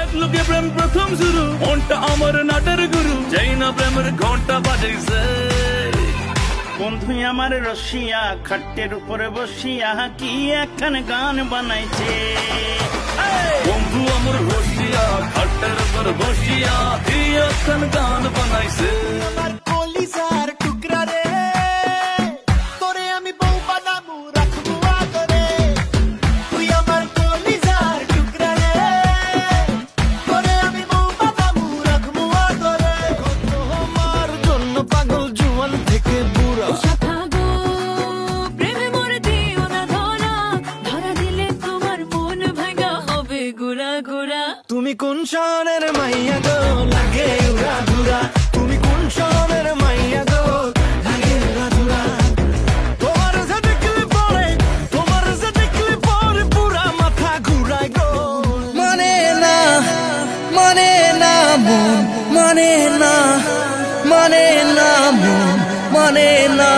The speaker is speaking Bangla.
এক লোকে প্রেম প্রথম শুরু, মনটা আমার নাটের গুরু, যাই না প্রেমের ঘন্টা বাজাইছে। বন্ধু আমার রসিয়া খাটের উপরে বসিয়া কি একখান গান বানাইছে। বন্ধু আমার রসিয়া খাটের উপর বসিয়া কি একখান গান বানাইছে। আমার কলিজার টুকরা রে, তোরে আমি বউ বানাবো রাখবো আদরে। তুই আমার কলিজার টুকরা রে, তোরে আমি বউ বানাবো রাখবো আদরে। কত আমার জন্য পাগল জুয়ান থেকে বুড়া। প্রেমে মরে দিও না ধরা, ধরা দিলে তোমার মন ভাঙা হবে গুড়া গুড়া। তুমি কোন শহরের মাইয়া গো লাগে উড়া ধুরা। তুমি কোন শহরের মাইয়া গো লাগে উড়া ধুরা। তোমার যে দেখলে পরে, তোমার যে দেখলে পরে পুরা মাথা ঘুরায় গো। মানে না মানে না মন মানে না মানে না মন মানে না।